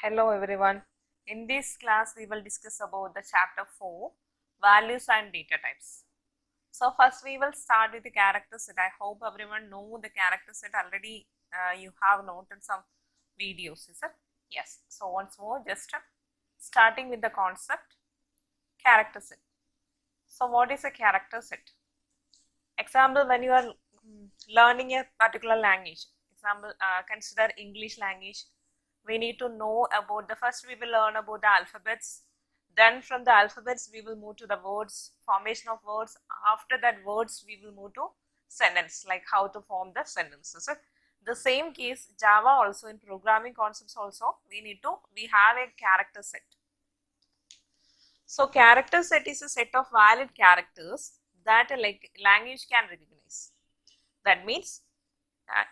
Hello everyone. In this class we will discuss about the chapter 4 values and data types. So first we will start with the character set. I hope everyone know the character set already. You have noted some videos, is it? Yes. So once more just starting with the concept character set. So what is a character set? Example, when you are learning a particular language, example, consider English language. We need to know about the first we will learn about the alphabets, then from the alphabets we will move to the words, formation of words. After that words we will move to sentence, like how to form the sentences. So the same case Java also, in programming concepts also we have a character set. So character set is a set of valid characters that a language can recognize. That means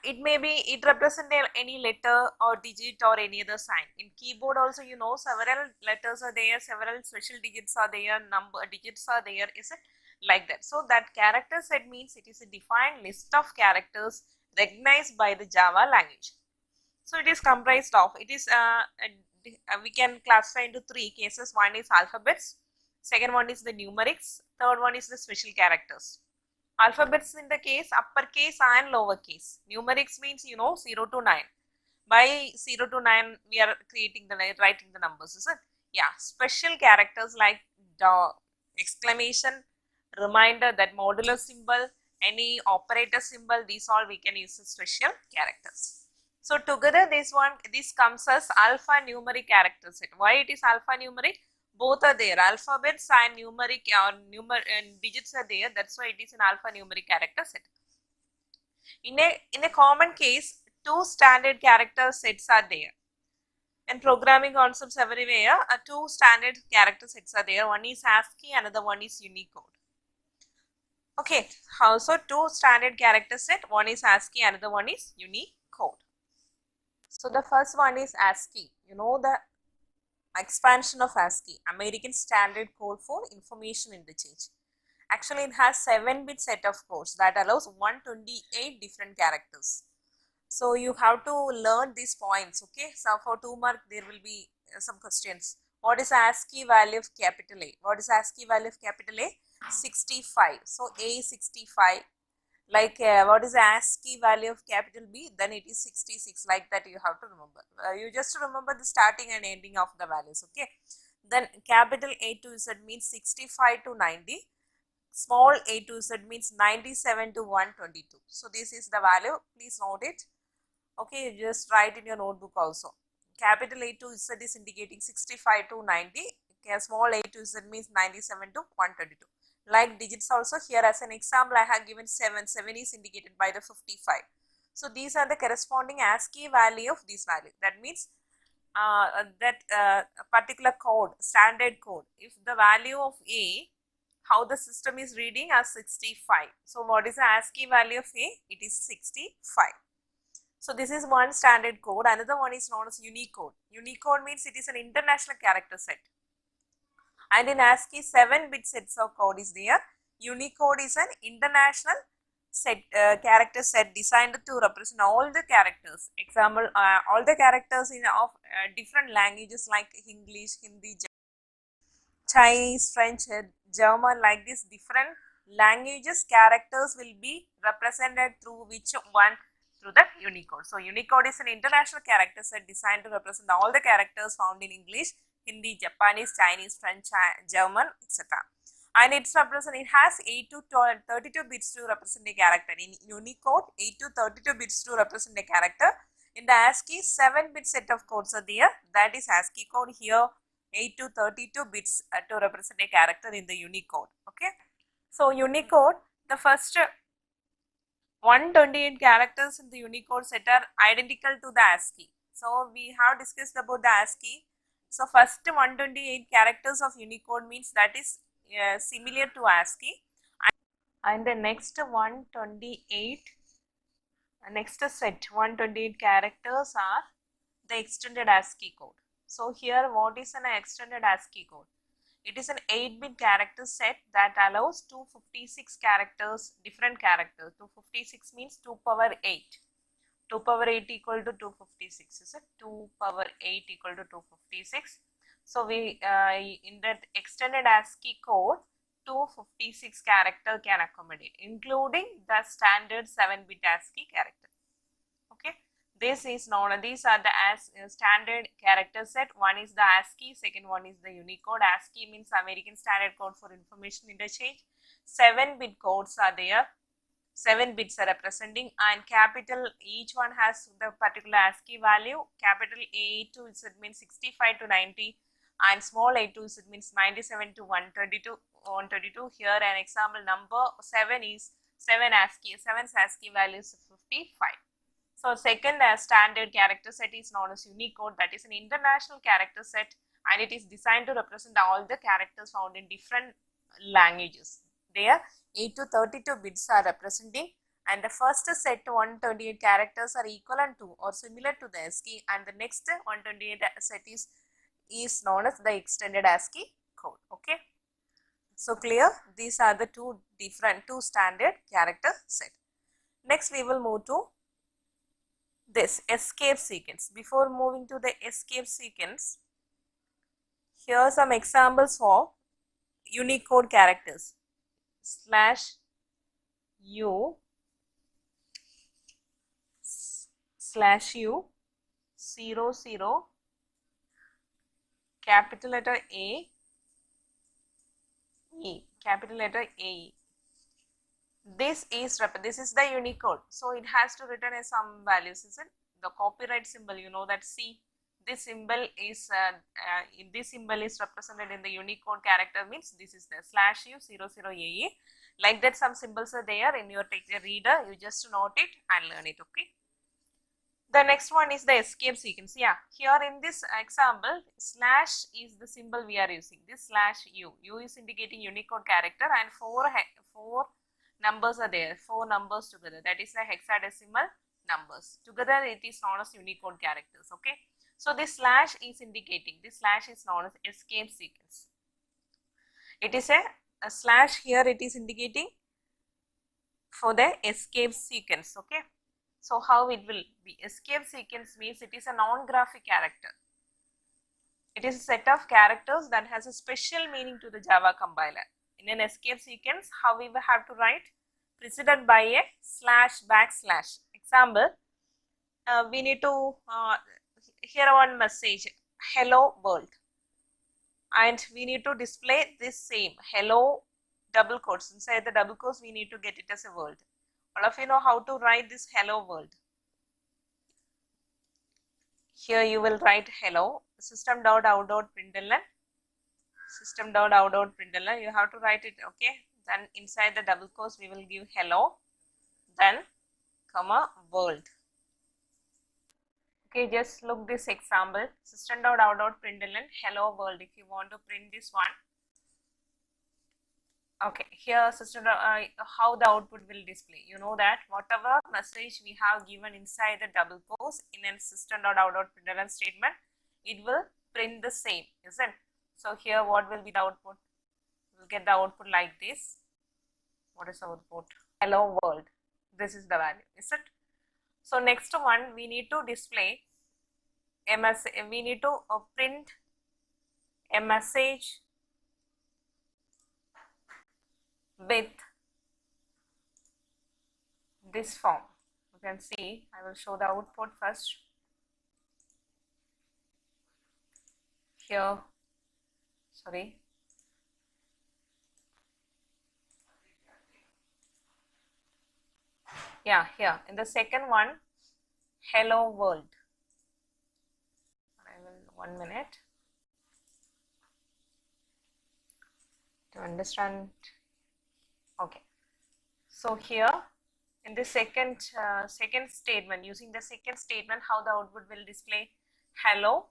it represent any letter or digit or any other sign. In keyboard also, you know, several letters are there, several special digits are there, number digits are there, is it like that? So that character set means it is a defined list of characters recognized by the Java language. So it is comprised of, we can classify into three cases. One is alphabets, second one is the numerics, third one is the special characters. Alphabets in the case uppercase and lowercase. Numerics means, you know, 0 to 9. By 0 to 9 we are writing the numbers, is it? Yeah. Special characters like the exclamation, reminder, that modular symbol, any operator symbol, these all we can use as special characters. So together this comes as alphanumeric character set. Why it is alphanumeric? Both are there, alphabets and numeric or digits are there, that's why it is an alphanumeric character set. In a common case, two standard character sets are there. In programming concepts everywhere, two standard character sets are there. One is ASCII, another one is Unicode. Okay, also two standard character set, one is ASCII, another one is Unicode. So the first one is ASCII. You know the expansion of ASCII, American Standard Code for Information Interchange. Actually, it has 7-bit set of codes that allows 128 different characters. So you have to learn these points, okay? So for 2 mark, there will be some questions. What is ASCII value of capital A? What is ASCII value of capital A? 65. So A is 65. Like what is ASCII value of capital B? Then it is 66. Like that you have to remember. You just remember the starting and ending of the values, okay? Then capital A to Z means 65 to 90. Small a to z means 97 to 122. So this is the value. Please note it. Okay, just write in your notebook also. Capital A to Z is indicating 65 to 90. Okay, small a to z means 97 to 122. Like digits also, here as an example I have given 7. 7 is indicated by the 55. So these are the corresponding ASCII value of this value. That means particular code, standard code, if the value of A, how the system is reading as 65. So what is the ASCII value of A? It is 65. So this is one standard code. Another one is known as Unicode. Unicode means it is an international character set. And in ASCII, 7-bit sets of code is there. Unicode is an international set character set designed to represent all the characters. Example, all the characters of different languages like English, Hindi, Chinese, French, German, like this different languages, characters will be represented through which one? Through the Unicode. So Unicode is an international character set designed to represent all the characters found in English, Hindi, Japanese, Chinese, French, German, etc. And it has 8 to 32 bits to represent a character. In Unicode, 8 to 32 bits to represent a character. In the ASCII, 7-bit set of codes are there. That is ASCII code here. 8 to 32 bits to represent a character in the Unicode. Okay. So Unicode, the first 128 characters in the Unicode set are identical to the ASCII. So we have discussed about the ASCII. So first 128 characters of Unicode means that is similar to ASCII. And the next 128, next set 128 characters are the extended ASCII code. So here what is an extended ASCII code? It is an 8-bit character set that allows 256 characters, different characters. 256 means 2 power 8. 2 power 8 equal to 256, is it? 2 power 8 equal to 256. So we in that extended ASCII code, 256 character can accommodate, including the standard 7-bit ASCII character. Okay, this is known, these are the standard character set. One is the ASCII, second one is the Unicode. ASCII means American Standard Code for Information Interchange. 7-bit codes are there. 7 bits are representing, and capital, each one has the particular ASCII value. Capital A2 is, it means 65 to 90, and small a2 is, it means 97 to 132. Here an example number 7 is 7 ASCII, 7's ASCII value is 55. So second standard character set is known as Unicode, that is an international character set, and it is designed to represent all the characters found in different languages. There 8 to 32 bits are representing, and the first set 128 characters are equivalent to or similar to the ASCII, and the next 128 set is known as the extended ASCII code. Okay, so clear, these are the two standard character set. Next we will move to this escape sequence. Before moving to the escape sequence, here are some examples for Unicode characters. /U /U 00, capital letter A E, capital letter A. This is the Unicode, so it has to return as some values, isn't it? The copyright symbol, you know that C. This symbol is represented in the Unicode character, means this is the /U 00AE. Like that, some symbols are there in your reader. You just note it and learn it. Okay. The next one is the escape sequence. Yeah, here in this example, slash is the symbol we are using. This /U. U is indicating Unicode character, and four numbers are there. 4 numbers together. That is the hexadecimal numbers. Together it is known as Unicode characters. Okay. So this slash is indicating, this slash is known as escape sequence. It is a slash here, it is indicating for the escape sequence. Okay. So how it will be? Escape sequence means it is a non-graphic character. It is a set of characters that has a special meaning to the Java compiler. In an escape sequence, how we will have to write? Preceded by a // Example, we need to hear one message, hello world, and we need to display this same hello double quotes. Inside the double quotes we need to get it as a world. All of you know how to write this hello world. Here you will write hello system.out.println, system.out.println. You have to write it. Okay, then inside the double quotes we will give hello, then comma world. Okay, just look this example, system.out.println hello world. If you want to print this one, okay, here system how the output will display. You know that whatever message we have given inside the double quotes in a system.out.println statement, it will print the same, isn't? So here what will be the output? We'll get the output like this. What is the output? Hello world. This is the value, is it? So next one, we need to display a message. We need to print a message with this form. You can see, I will show the output first. Here, sorry. Yeah, here in the second one, hello world. I will 1 minute to understand. Okay, so here in the second statement, using the second statement, how the output will display? Hello,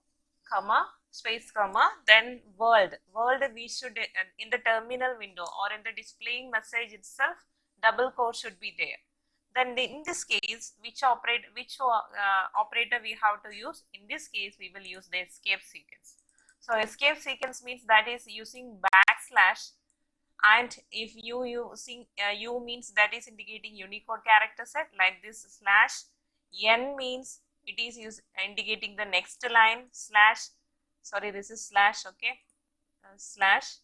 comma, space, comma, then world. World we should in the terminal window or in the displaying message itself, double quote should be there. Then in this case, which operator we have to use? In this case, we will use the escape sequence. So escape sequence means that is using backslash, and if you using U means that is indicating Unicode character set, like this slash N means it is indicating the next line, slash, sorry, this is slash, okay, slash.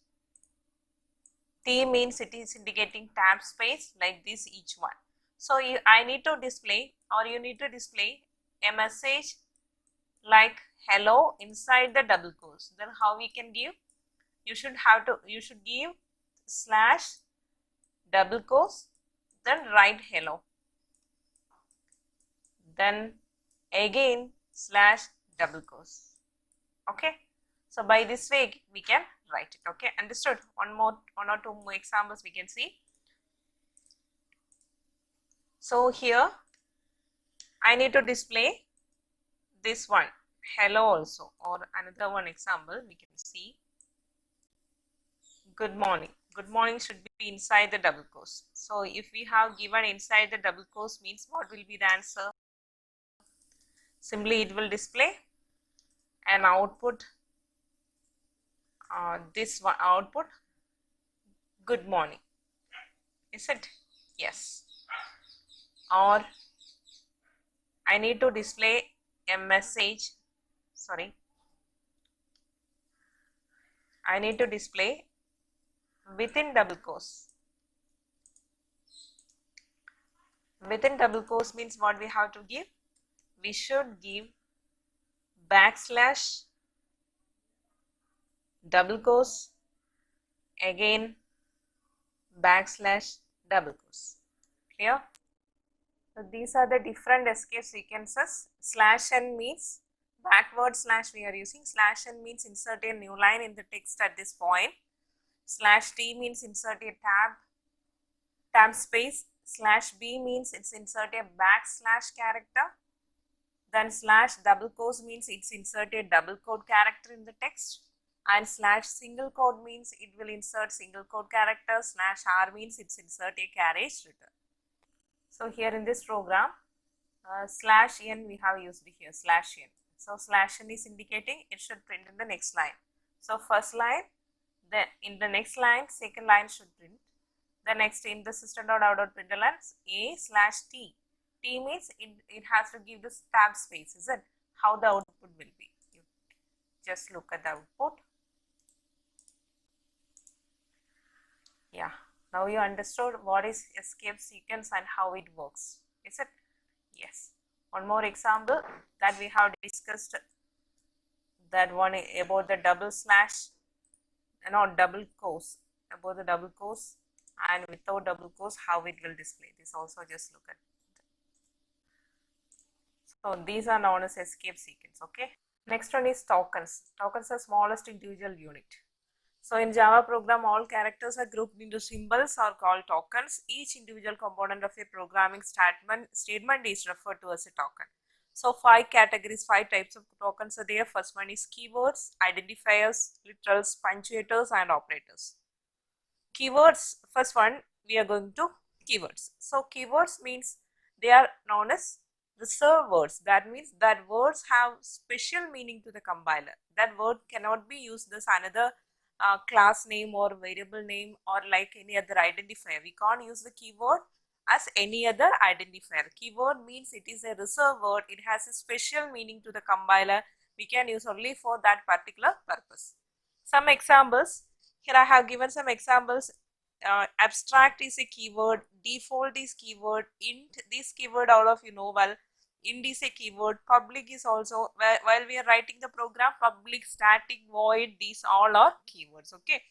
T means it is indicating tab space, like this each one. So I need to display, or you need to display a message like hello inside the double quotes. Then how we can give? You should give slash double quotes, then write hello, then again slash double quotes. Okay, so by this way we can write it. Okay, understood? One or two more examples we can see. So here I need to display this one hello also, or another one example we can see good morning. Good morning should be inside the double quotes. So if we have given inside the double quotes, means what will be the answer? Simply it will display an output, this one output good morning, is it? Yes. Or I need to display a message, sorry, I need to display within double quotes. Within double quotes means what we have to give? We should give backslash double quotes, again backslash double quotes. Clear? So these are the different escape sequences. Slash n means backward slash we are using. Slash n means insert a new line in the text at this point. Slash t means insert a tab space. Slash b means it's insert a backslash character. Then slash double quotes means it's insert a double quote character in the text. And slash single quote means it will insert single quote character. Slash r means it's insert a carriage return. So here in this program, slash n we have used here, slash n. So slash n is indicating it should print in the next line. So first line, then in the next line, second line should print. The next in the system.out.println a slash t. T means it has to give this tab space, is it? How the output will be. You just look at the output. Yeah. Now you understood what is escape sequence and how it works, is it? Yes. One more example that we have discussed, that one about the double slash, double quotes, about the double quotes and without double quotes, how it will display. This also just look at. So these are known as escape sequence, okay? Next one is tokens. Tokens are smallest individual unit. So in Java program, all characters are grouped into symbols or called tokens. Each individual component of a programming statement is referred to as a token. So 5 categories, 5 types of tokens are there. First one is keywords, identifiers, literals, punctuators and operators. Keywords, first one we are going to keywords. So keywords means they are known as reserved words. That means that words have special meaning to the compiler. That word cannot be used as another class name or variable name or like any other identifier. We can't use the keyword as any other identifier. Keyword means it is a reserved word. It has a special meaning to the compiler. We can use only for that particular purpose. Some examples. Here I have given some examples. Abstract is a keyword. Default is keyword. Int, this keyword all of you know well. Int is a keyword. Public is also, while we are writing the program, public, static, void, these all are keywords, okay?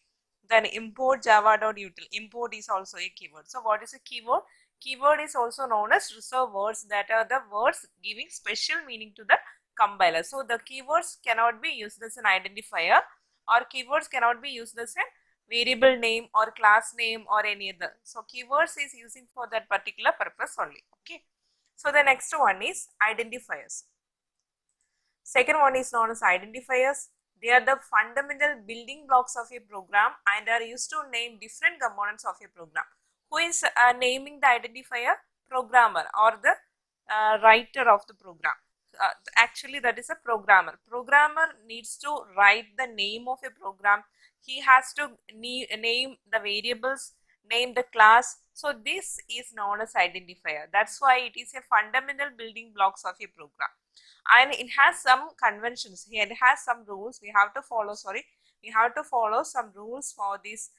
Then import java.util. Import is also a keyword. So what is a keyword? Keyword is also known as reserved words, that are the words giving special meaning to the compiler. So the keywords cannot be used as an identifier, or keywords cannot be used as a variable name or class name or any other. So keywords is using for that particular purpose only, okay? So the next one is identifiers. Second one is known as identifiers. They are the fundamental building blocks of a program and are used to name different components of a program. Who is naming the identifier? Programmer or the writer of the program. Actually that is a programmer. Programmer needs to write the name of a program. He has to name the variables, name the class. So this is known as identifier. That's why it is a fundamental building blocks of a program. And it has some conventions here. It has some rules we have to follow. We have to follow some rules for these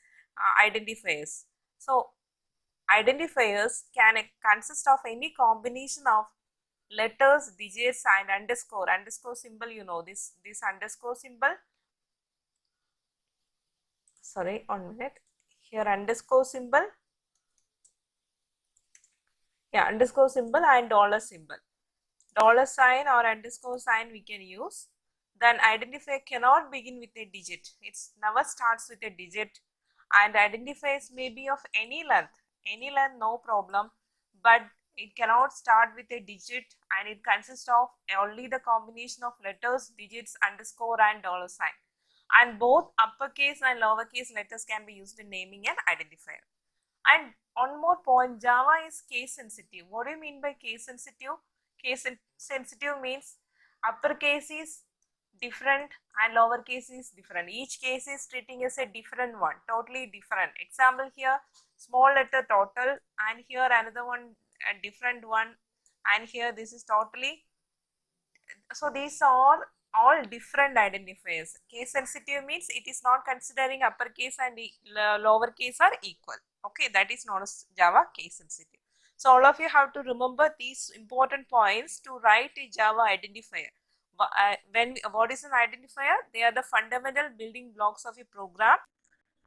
identifiers. So identifiers can consist of any combination of letters, digits, and underscore. Underscore symbol, you know this underscore symbol. Sorry, 1 minute. Here underscore symbol. Yeah, underscore symbol and dollar symbol. Dollar sign or underscore sign we can use. Then identifier cannot begin with a digit. It never starts with a digit, and identifiers may be of any length, no problem, but it cannot start with a digit, and it consists of only the combination of letters, digits, underscore and dollar sign. And both uppercase and lowercase letters can be used in naming an identifier. And one more point, Java is case sensitive. What do you mean by case sensitive? Case sensitive means uppercase is different and lowercase is different. Each case is treating as a different one, totally different. Example here, small letter total, and here another one, a different one, and here this is totally. So these are all different identifiers. Case sensitive means it is not considering uppercase and lowercase are equal. Okay, that is known as Java case sensitive. So all of you have to remember these important points to write a Java identifier. What is an identifier? They are the fundamental building blocks of a program.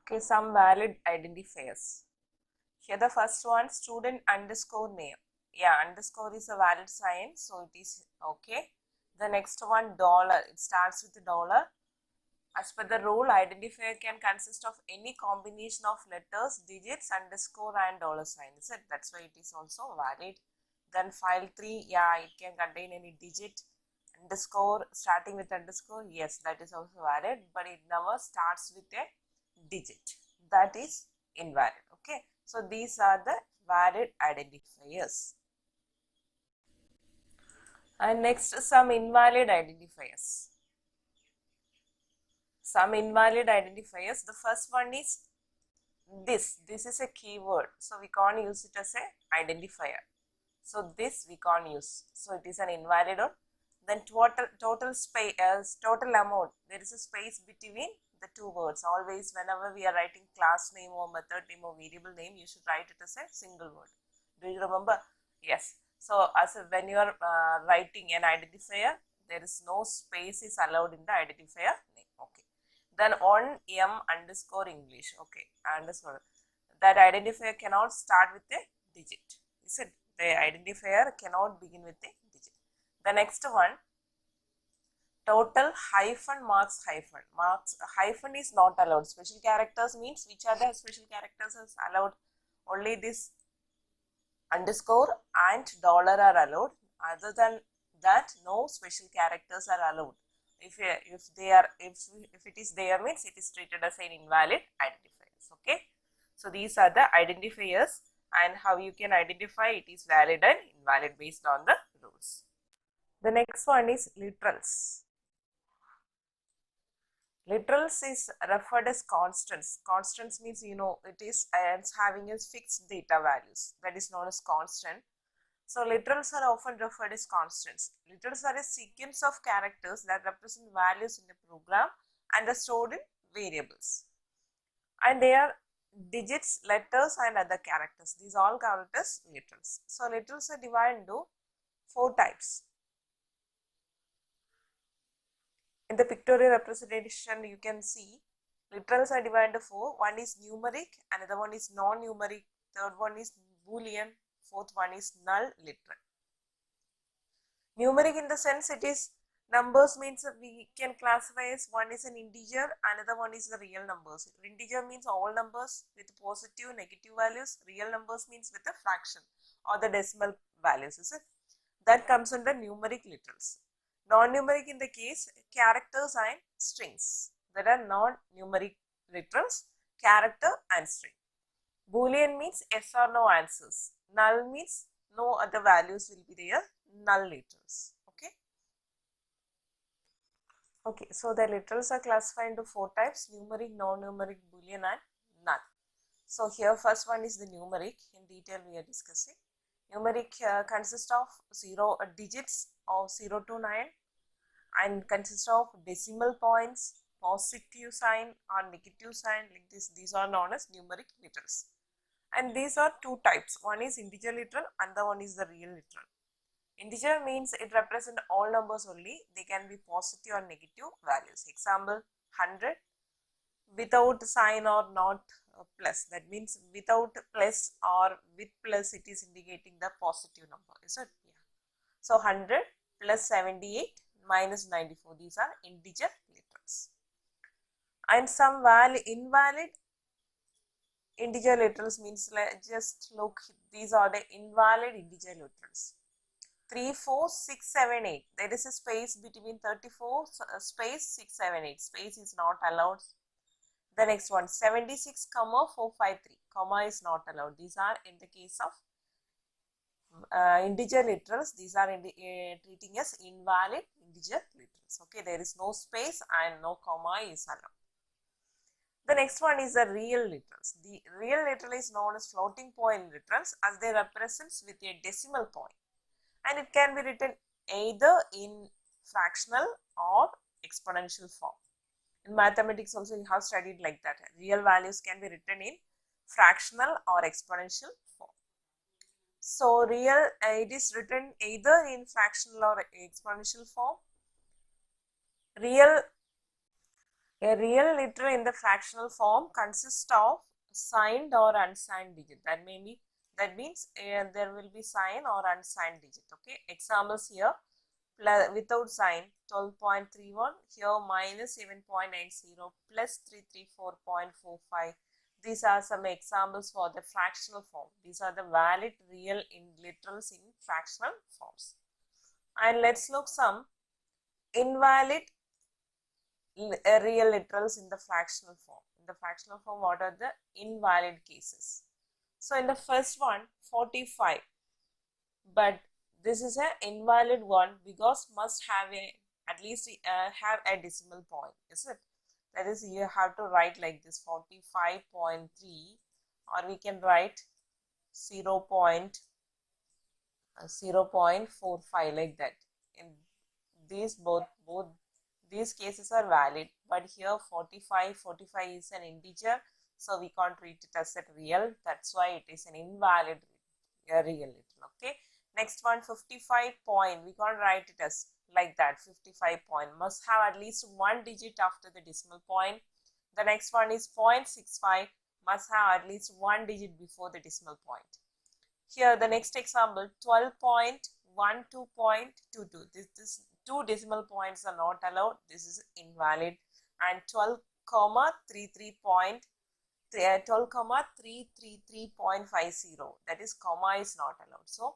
Okay, some valid identifiers. Here the first one, student underscore name. Yeah, underscore is a valid sign, so it is okay. The next one, dollar. It starts with dollar. As per the rule, identifier can consist of any combination of letters, digits, underscore and dollar sign. Is it? That's why it is also valid. Then file 3, yeah, it can contain any digit, underscore, starting with underscore. Yes, that is also valid, but it never starts with a digit. That is invalid. Okay. So these are the valid identifiers. And next, some invalid identifiers. Some invalid identifiers. The first one is this. This is a keyword, so we can't use it as a identifier. So this we can't use. So it is an invalid one. Then total space, total amount. There is a space between the two words. Always, whenever we are writing class name or method name or variable name, you should write it as a single word. Do you remember? Yes. So when you are writing an identifier, there is no space is allowed in the identifier name. Okay. Then on M underscore English. Okay. Underscore. That identifier cannot start with a digit. Is it? The identifier cannot begin with a digit. The next one, total hyphen marks hyphen. Marks hyphen is not allowed. Special characters means which are the special characters is allowed? Only this underscore and dollar are allowed. Other than that, no special characters are allowed. If it is there means it is treated as an invalid identifiers. Okay. So these are the identifiers and how you can identify it is valid and invalid based on the rules. The next one is literals. Literals is referred as constants. Constants means, you know, it is having a fixed data values, that is known as constant. So literals are often referred as constants. Literals are a sequence of characters that represent values in a program and are stored in variables. And they are digits, letters and other characters. These all called as literals. So literals are divided into 4 types. In the pictorial representation, you can see literals are divided into 4. One is numeric, another one is non-numeric, third one is Boolean, fourth one is null literal. Numeric in the sense it is numbers means we can classify as one is an integer, another one is the real numbers. Integer means all numbers with positive, negative values. Real numbers means with a fraction or the decimal values. Is it? That comes under numeric literals. Non-numeric in the case characters and strings. There are non-numeric literals, character and string. Boolean means yes or no answers. Null means no other values will be there. Null literals. Okay. Okay. So the literals are classified into 4 types: numeric, non-numeric, Boolean and null. So here first one is the numeric. In detail we are discussing. Numeric consists of digits of 0 to 9 and consists of decimal points, positive sign or negative sign like this. These are known as numeric literals. And these are two types. One is integer literal and the one is the real literal. Integer means it represents all numbers only. They can be positive or negative values. Example 100 without sign or not plus. That means without plus or with plus it is indicating the positive number. Is it? Yeah. So 100 plus 78 minus 94. These are integer literals. And some invalid integer literals means just look, these are the invalid integer literals. 3, 4, 6, 7, 8. There is a space between 34 space 6, 7, 8. Space is not allowed. The next one 76, 453. Comma is not allowed. These are in the case of integer literals. These are treating as invalid integer literals. Okay, there is no space and no comma is allowed. The next one is the real literals. The real literal is known as floating point literals as they represents with a decimal point, and it can be written either in fractional or exponential form. In mathematics also you have studied like that. Real values can be written in fractional or exponential form. So real, it is written either in fractional or exponential form. A real literal in the fractional form consists of signed or unsigned digit. That means there will be sign or unsigned digit. Okay. Examples here: without sign 12.31, here minus 7.90, plus 334.45. These are some examples for the fractional form. These are the valid real literals in fractional forms. And let's look some invalid real literals in the fractional form. In the fractional form, what are the invalid cases? So in the first one, 45, but this is an invalid one because must have at least have a decimal point, is it? That is, you have to write like this 45.3, or we can write 0.45 like that. In these both these cases are valid, but here 45 is an integer, so we can't treat it as a real. That's why it is an invalid real literal. Okay. Next one, 55 point. We can't write it as like that. 55 point must have at least one digit after the decimal point. The next one is 0.65, must have at least one digit before the decimal point. Here the next example, 12.12.22. This two decimal points are not allowed. This is invalid. And 12.333.50, that is comma is not allowed. So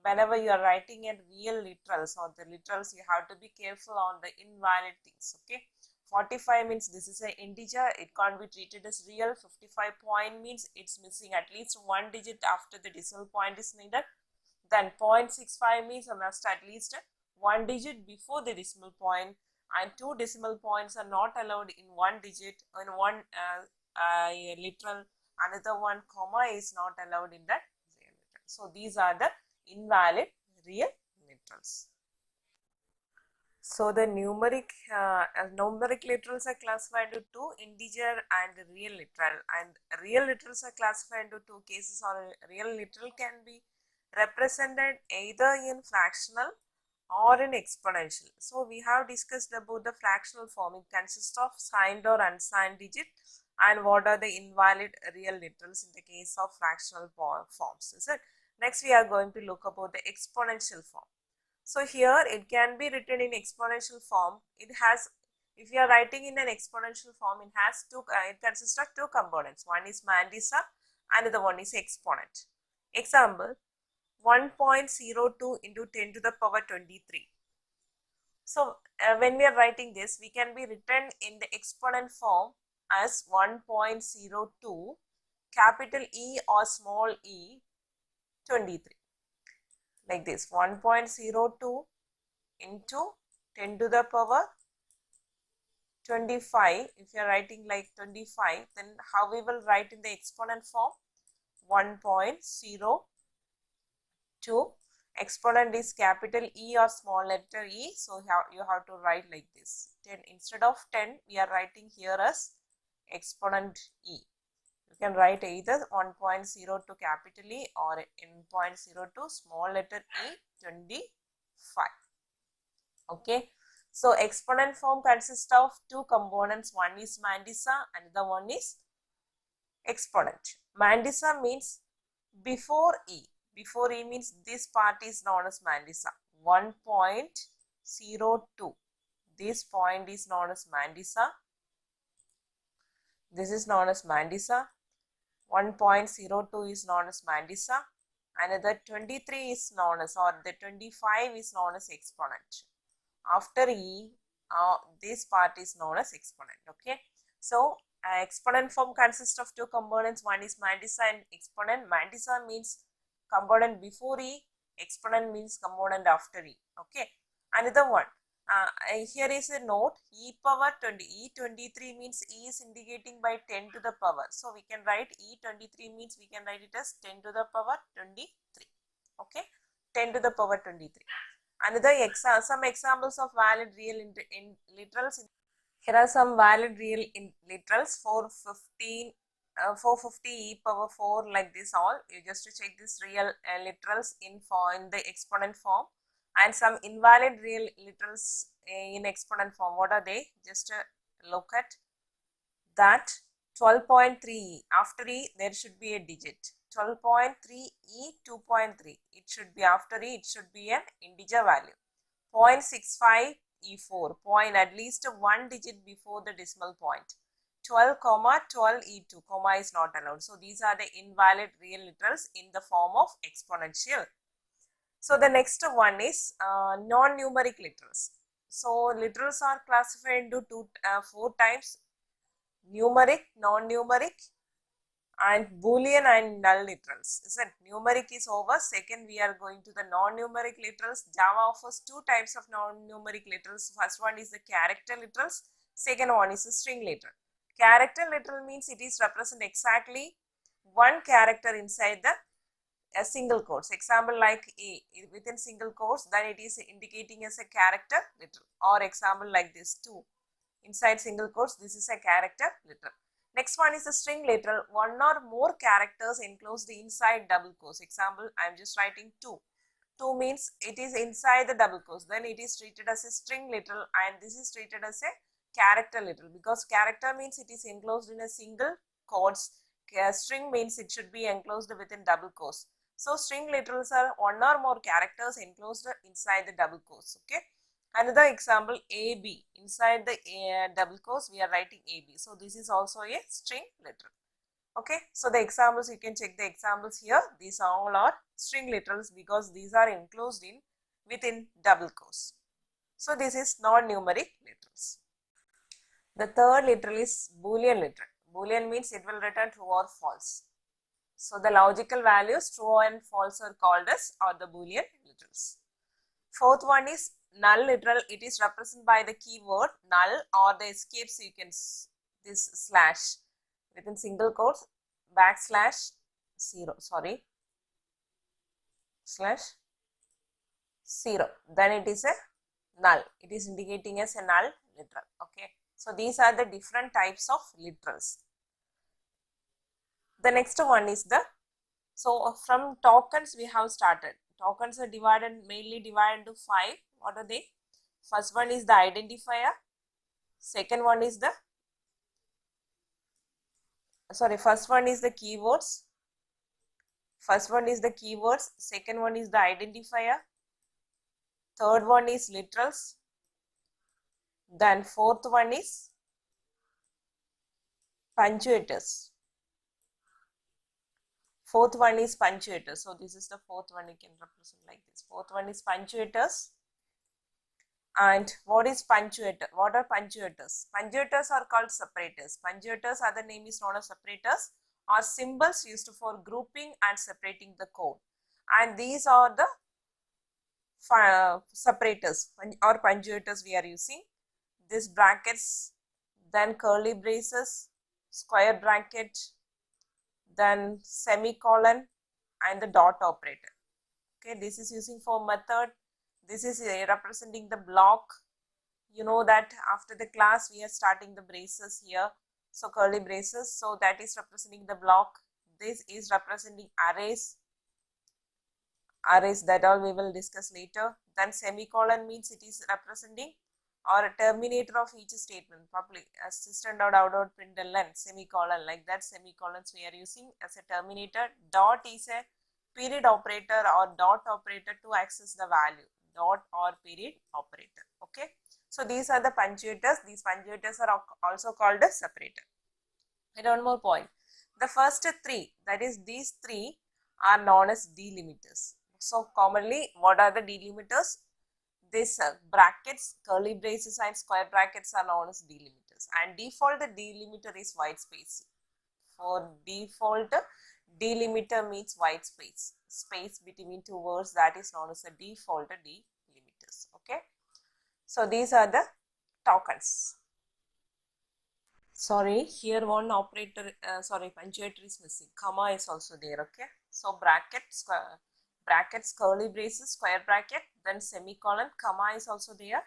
whenever you are writing in real literals or the literals, you have to be careful on the invalid things. Okay. 45 means this is an integer, it can't be treated as real. 55 point means it's missing at least one digit after the decimal point is needed. Then 0.65 means I must at least one digit before the decimal point, and two decimal points are not allowed in one digit, in one literal. Another one comma is not allowed in that real literal. So these are the invalid real literals. So the numeric literals are classified into two, integer and real literal. And real literals are classified into two cases, or real literal can be represented either in fractional or in exponential. So we have discussed about the fractional form. It consists of signed or unsigned digit, and what are the invalid real literals in the case of fractional forms, is it? Next we are going to look about the exponential form. So here it can be written in exponential form. It has, if you are writing in an exponential form, it has it consists of two components. One is mantissa, another one is exponent. Example, 1.02 into 10 to the power 23. So when we are writing this, we can be written in the exponent form as 1.02 capital E or small e 23. Like this, 1.02 into 10 to the power 25, if you are writing like 25, then how we will write in the exponent form? 1.02. Exponent is capital E or small letter e, so you have to write like this. 10 instead of 10, we are writing here as exponent e. You can write either 1.02 capital E or n.02 small letter e, 25. Okay. So exponent form consists of two components. One is mantissa, another one is exponent. Mantissa means before E. Before E means this part is known as mantissa. 1.02. This point is known as mantissa. This is known as mantissa. 1.02 is known as mantissa. Another 23 is known as, or the 25 is known as exponent. After E, this part is known as exponent. Okay. So exponent form consists of two components. One is mantissa and exponent. Mantissa means component before E. Exponent means component after E. Okay. Another one. Here is a note, e power 20. E23 means E is indicating by 10 to the power. So we can write E23 means we can write it as 10 to the power 23. Okay. 10 to the power 23. Another some examples of valid real in literals. Here are some valid real in literals. 450 e power 4, like this all. You just to check this real literals in the exponent form, and some invalid real literals in exponent form. What are they? Just look at that. 12.3e. After e there should be a digit. 12.3e 2.3. It should be after e, it should be an integer value. 0.65 e4. Point at least one digit before the decimal point. 12 comma 12 e2. Comma is not allowed. So these are the invalid real literals in the form of exponential. So the next one is non-numeric literals. So literals are classified into four types: numeric, non-numeric, and Boolean and null literals. Isn't numeric is over. Second, we are going to the non-numeric literals. Java offers two types of non-numeric literals. First one is the character literals. Second one is the string literal. Character literal means it is represent exactly one character inside the a single quotes. Example like A within single quotes, then it is indicating as a character literal. Or example like this 2 inside single quotes, this is a character literal. Next one is a string literal, one or more characters enclosed inside double quotes. Example, I am just writing 2. 2 means it is inside the double quotes, then it is treated as a string literal, and this is treated as a character literal, because character means it is enclosed in a single quotes. String means it should be enclosed within double quotes. So string literals are one or more characters enclosed inside the double quotes. Okay. Another example, AB. Inside the double quotes, we are writing AB. So this is also a string literal. Okay. So the examples, you can check the examples here. These all are string literals because these are enclosed within double quotes. So this is non-numeric literals. The third literal is Boolean literal. Boolean means it will return true or false. So the logical values true and false are called as the Boolean literals. Fourth one is null literal. It is represented by the keyword null or the escape sequence, this slash within single quotes, backslash 0, sorry, slash 0. Then it is a null. It is indicating as a null literal. Okay. So these are the different types of literals. The next one is so from tokens we have started. Tokens are mainly divided into 5. What are they? First one is the identifier. Second one is first one is the keywords. Second one is the identifier. Third one is literals. Then fourth one is punctuators. Fourth one is punctuators. So this is the fourth one, you can represent like this. Fourth one is punctuators. And what is punctuator? What are punctuators? Punctuators are called separators. Punctuators, other name is known as separators, are symbols used for grouping and separating the code. And these are the separators or punctuators we are using. This brackets then curly braces, square bracket, then semicolon, and the dot operator. Okay, this is using for method. This is representing the block. You know that after the class we are starting the braces here. So curly braces, so that is representing the block. This is representing arrays. Arrays, that all we will discuss later. Then semicolon means it is representing or a terminator of each statement. Public system.out.println semicolon, like that semicolons we are using as a terminator. Dot is a period operator or dot operator to access the value. Dot or period operator. Okay. So these are the punctuators. These punctuators are also called a separator. And one more point. The first three, that is these three, are known as delimiters. So commonly, what are the delimiters? This brackets, curly braces and square brackets are known as delimiters. And default delimiter is white space. For default, delimiter means white space. Space between two words, that is known as a default delimiters. Okay. So these are the tokens. Sorry, here one operator, punctuator is missing. Comma is also there. Okay. So bracket, square, brackets, curly braces, square bracket, then semicolon, comma is also there.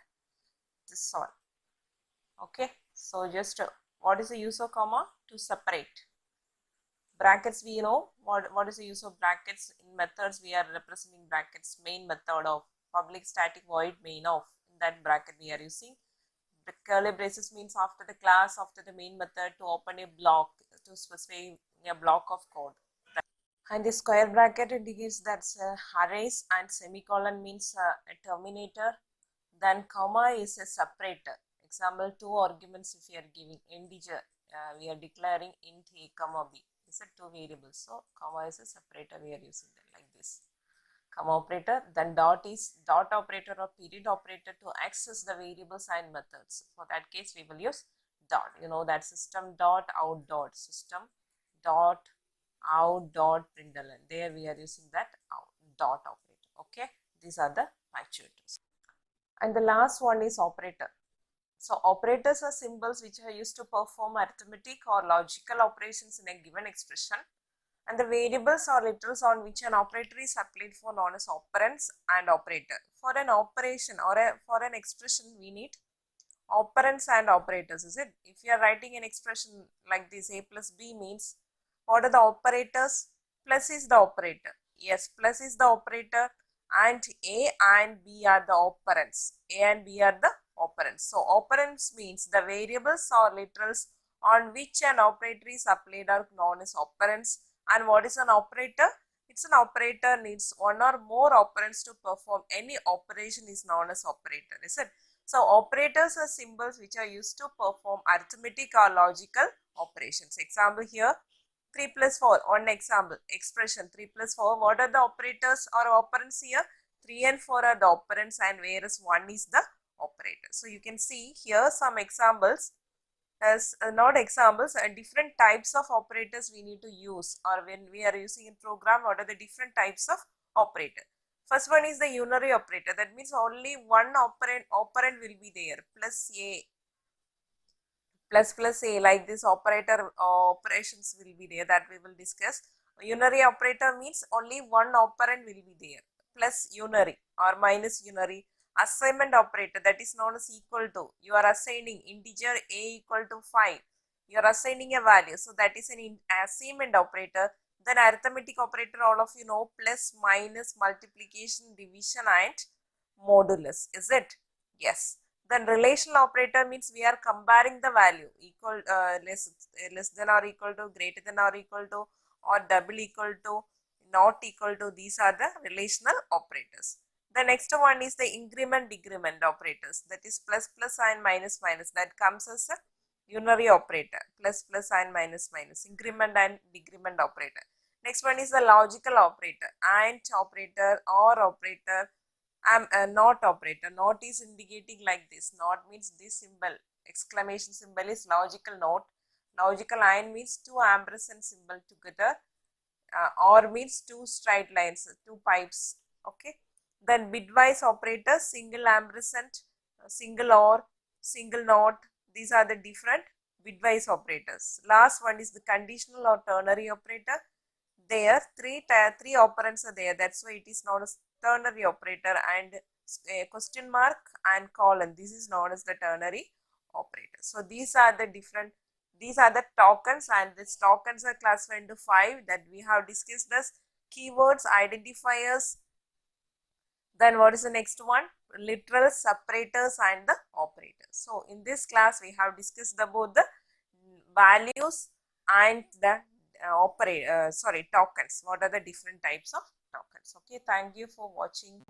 This one. Okay. So just what is the use of comma? To separate. Brackets, we know what is the use of brackets. In methods we are representing brackets. Main method of public static void main of, in that bracket we are using. The curly braces means after the class, after the main method, to open a block, to specify a block of code. And the square bracket indicates that's arrays, and semicolon means a terminator. Then comma is a separator. Example, two arguments if we are giving integer, we are declaring int a comma b. These are two variables. So comma is a separator, we are using that like this. Comma operator, then dot is dot operator or period operator to access the variables and methods. For that case, we will use dot. You know that system dot out dot, system dot out dot println. There we are using that out dot operator. Okay, these are the actuators. And the last one is operator. So operators are symbols which are used to perform arithmetic or logical operations in a given expression. And the variables or literals on which an operator is applied for known as operands and operator. For an operation or for an expression, we need operands and operators, is it? If you are writing an expression like this, a plus b means, what are the operators? Plus is the operator. Yes, plus is the operator, and a and b are the operands. A and b are the operands. So operands means the variables or literals on which an operator is applied are known as operands. And what is an operator? It's an operator needs one or more operands to perform any operation is known as operator, is it? So operators are symbols which are used to perform arithmetic or logical operations. Example here, 3 plus 4, one example, expression 3 plus 4. What are the operators or operands here? 3 and 4 are the operands, and whereas 1 is the operator. So you can see here some examples. As not examples, different types of operators we need to use, or when we are using a program, what are the different types of operator. First one is the unary operator. That means only one operand will be there. Plus a, plus a, like this operator operations will be there, that we will discuss. Unary operator means only one operand will be there. Plus unary or minus unary. Assignment operator, that is known as equal to. You are assigning integer a equal to 5. You are assigning a value. So that is an assignment operator. Then arithmetic operator, all of you know, plus, minus, multiplication, division and modulus. Is it? Yes. Then relational operator means we are comparing the value. Equal, less than or equal to, greater than or equal to, or double equal to, not equal to. These are the relational operators. The next one is the increment decrement operators, that is plus plus and minus minus, that comes as a unary operator, plus plus and minus minus, increment and decrement operator. Next one is the logical operator, and operator, or operator, not operator. Not is indicating like this. Not means this symbol, exclamation symbol is logical not. Logical and means two ampersand symbol together, or means two straight lines, two pipes. Okay. Then bitwise operator, single ampersand, single or, single not. These are the different bitwise operators. Last one is the conditional or ternary operator. There three operands are there, that's why it is known as ternary operator, and a question mark and colon, this is known as the ternary operator. So these are the tokens, and these tokens are classified into 5 that we have discussed as keywords, identifiers. Then what is the next one? Literals, separators, and the operators. So in this class we have discussed about the values and the tokens. What are the different types of tokens? Okay, thank you for watching.